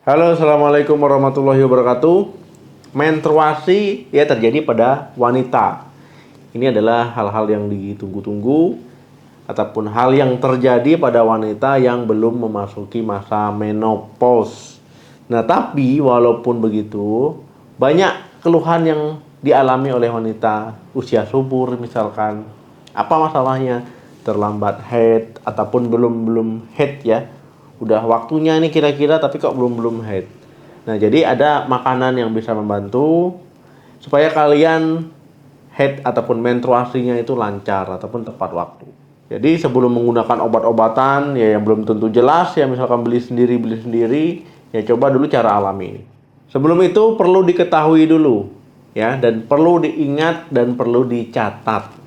Halo, assalamualaikum warahmatullahi wabarakatuh. Menstruasi ya terjadi pada wanita. Ini adalah hal-hal yang ditunggu-tunggu ataupun hal yang terjadi pada wanita yang belum memasuki masa menopause. Nah, tapi walaupun begitu, banyak keluhan yang dialami oleh wanita usia subur misalkan. Apa masalahnya? Terlambat haid ataupun belum haid ya, udah waktunya nih kira-kira tapi kok belum head. Nah, jadi ada makanan yang bisa membantu supaya kalian head ataupun menstruasinya itu lancar ataupun tepat waktu. Jadi sebelum menggunakan obat-obatan ya yang belum tentu jelas ya, misalkan beli sendiri ya, coba dulu cara alami ini. Sebelum itu perlu diketahui dulu ya, dan perlu diingat dan perlu dicatat.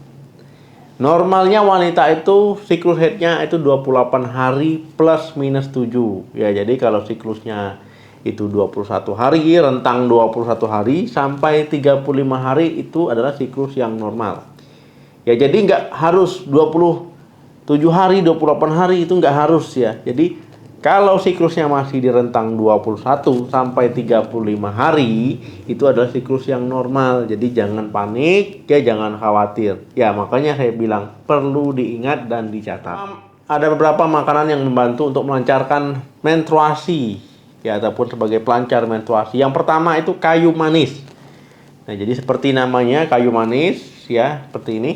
Normalnya wanita itu siklus haidnya itu 28 hari plus minus 7. Ya, jadi kalau siklusnya itu 21 hari, rentang 21 hari sampai 35 hari itu adalah siklus yang normal. Ya, jadi nggak harus 27 hari, 28 hari, itu nggak harus ya. Jadi kalau siklusnya masih di rentang 21 sampai 35 hari, itu adalah siklus yang normal. Jadi jangan panik, ya jangan khawatir. Ya, makanya saya bilang perlu diingat dan dicatat. Ada beberapa makanan yang membantu untuk melancarkan menstruasi, ya, ataupun sebagai pelancar menstruasi. Yang pertama itu kayu manis. Nah, jadi seperti namanya kayu manis, ya, seperti ini.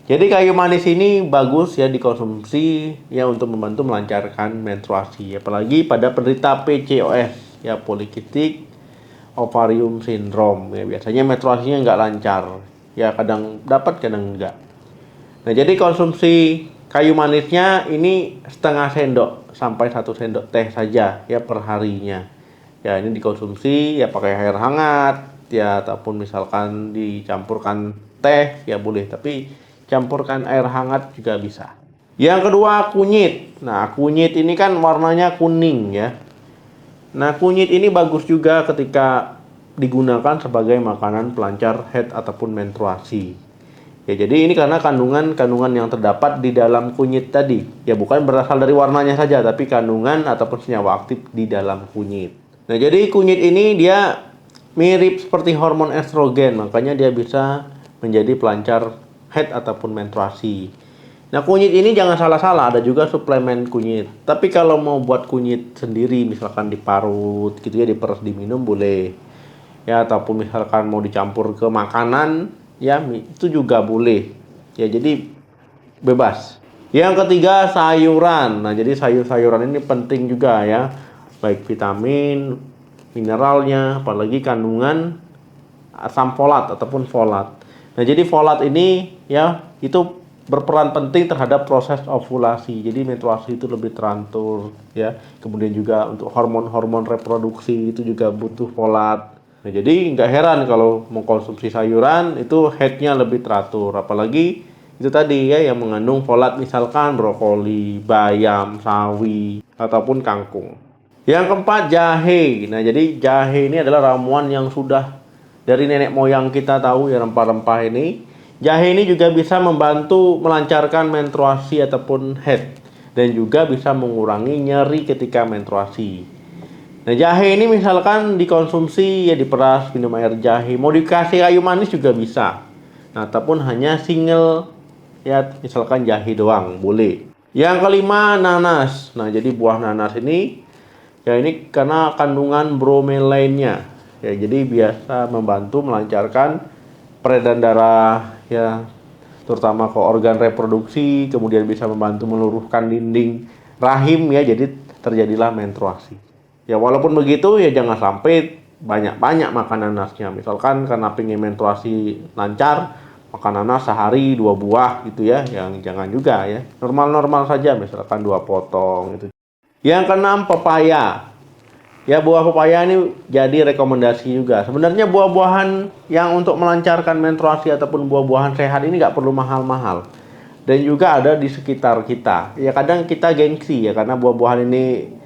Jadi kayu manis ini bagus ya dikonsumsi ya untuk membantu melancarkan menstruasi, apalagi pada penderita PCOS ya, polikistik ovarium syndrome ya, biasanya menstruasinya nggak lancar ya, kadang dapat kadang enggak. Nah, jadi konsumsi kayu manisnya ini setengah sendok sampai 1 sendok teh saja ya per harinya. Ya, ini dikonsumsi ya pakai air hangat ya, ataupun misalkan dicampurkan teh ya boleh, tapi campurkan air hangat juga bisa. Yang kedua, kunyit. Nah, kunyit ini kan warnanya kuning ya. Nah, kunyit ini bagus juga ketika digunakan sebagai makanan pelancar haid ataupun menstruasi. Ya, jadi ini karena kandungan yang terdapat di dalam kunyit tadi. Ya, bukan berasal dari warnanya saja, tapi kandungan ataupun senyawa aktif di dalam kunyit. Nah, jadi kunyit ini dia mirip seperti hormon estrogen, makanya dia bisa menjadi pelancar haid ataupun menstruasi. Nah, kunyit ini jangan salah-salah, ada juga suplemen kunyit. Tapi kalau mau buat kunyit sendiri, misalkan diparut gitu ya, diperes diminum boleh. Ya, ataupun misalkan mau dicampur ke makanan, ya itu juga boleh. Ya, jadi bebas. Yang ketiga, sayuran. Nah, jadi sayur-sayuran ini penting juga ya. Baik vitamin, mineralnya, apalagi kandungan asam folat ataupun folat. Nah, jadi folat ini ya itu berperan penting terhadap proses ovulasi. Jadi menstruasi itu lebih teratur ya. Kemudian juga untuk hormon-hormon reproduksi itu juga butuh folat. Nah, jadi nggak heran kalau mengkonsumsi sayuran itu haidnya lebih teratur. Apalagi itu tadi ya yang mengandung folat, misalkan brokoli, bayam, sawi, ataupun kangkung. Yang keempat, jahe. Nah, jadi jahe ini adalah ramuan yang sudah dari nenek moyang kita tahu ya, rempah-rempah ini. Jahe ini juga bisa membantu melancarkan menstruasi ataupun haid, dan juga bisa mengurangi nyeri ketika menstruasi. Nah, jahe ini misalkan dikonsumsi ya, diperas, minum air jahe, mau dikasih kayu manis juga bisa. Nah, ataupun hanya single ya, misalkan jahe doang boleh. Yang kelima, nanas. Nah, jadi buah nanas ini ya, ini karena kandungan bromelainnya. Ya, jadi biasa membantu melancarkan peredaran darah ya, terutama ke organ reproduksi, kemudian bisa membantu meluruhkan dinding rahim ya, jadi terjadilah menstruasi. Ya, walaupun begitu ya jangan sampai banyak-banyak makan nanasnya. Misalkan karena pengen menstruasi lancar, makan nanas sehari 2 buah gitu ya, yang jangan juga ya. Normal-normal saja, misalkan 2 potong itu. Yang keenam, pepaya. Ya, buah pepaya ini jadi rekomendasi juga. Sebenarnya buah-buahan yang untuk melancarkan menstruasi ataupun buah-buahan sehat ini nggak perlu mahal-mahal. Dan juga ada di sekitar kita. Ya, kadang kita gengsi ya, karena buah-buahan ini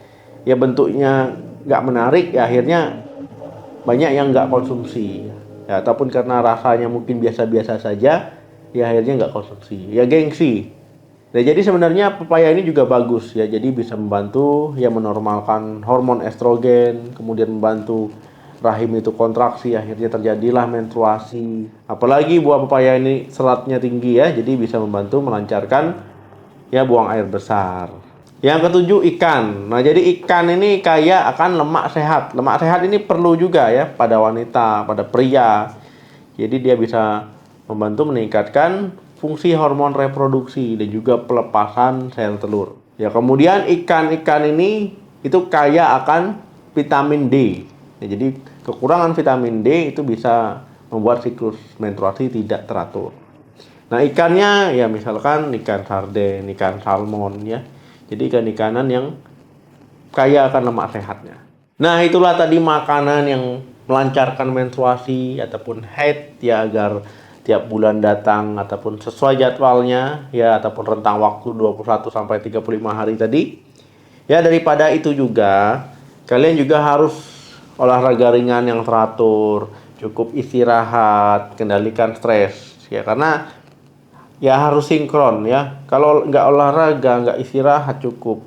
ya bentuknya nggak menarik ya, akhirnya banyak yang nggak konsumsi. Ya, ataupun karena rasanya mungkin biasa-biasa saja, ya akhirnya nggak konsumsi. Ya, gengsi. Nah, jadi sebenarnya pepaya ini juga bagus ya. Jadi bisa membantu ya menormalkan hormon estrogen, kemudian membantu rahim itu kontraksi, akhirnya terjadilah menstruasi. Apalagi buah pepaya ini seratnya tinggi ya, jadi bisa membantu melancarkan ya buang air besar. Yang ketujuh, ikan. Nah, jadi ikan ini kaya akan lemak sehat. Lemak sehat ini perlu juga ya pada wanita, pada pria. Jadi dia bisa membantu meningkatkan fungsi hormon reproduksi dan juga pelepasan sel telur. Ya, kemudian ikan-ikan ini itu kaya akan vitamin D. Ya, jadi kekurangan vitamin D itu bisa membuat siklus menstruasi tidak teratur. Nah, ikannya ya misalkan ikan sarden, ikan salmon ya. Jadi ikan-ikanan yang kaya akan lemak sehatnya. Nah, itulah tadi makanan yang melancarkan menstruasi ataupun haid ya, agar tiap bulan datang ataupun sesuai jadwalnya ya, ataupun rentang waktu 21 sampai 35 hari tadi. Ya, daripada itu juga kalian juga harus olahraga ringan yang teratur, cukup istirahat, kendalikan stres ya, karena ya harus sinkron ya. Kalau nggak olahraga, nggak istirahat cukup,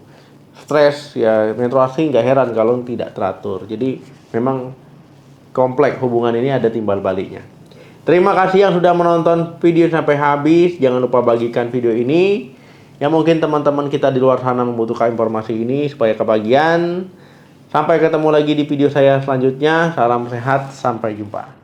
stres ya, menstruasi nggak heran kalau tidak teratur. Jadi memang kompleks hubungan ini, ada timbal baliknya. Terima kasih yang sudah menonton video sampai habis. Jangan lupa bagikan video ini. Ya, mungkin teman-teman kita di luar sana membutuhkan informasi ini supaya kebagian. Sampai ketemu lagi di video saya selanjutnya. Salam sehat, sampai jumpa.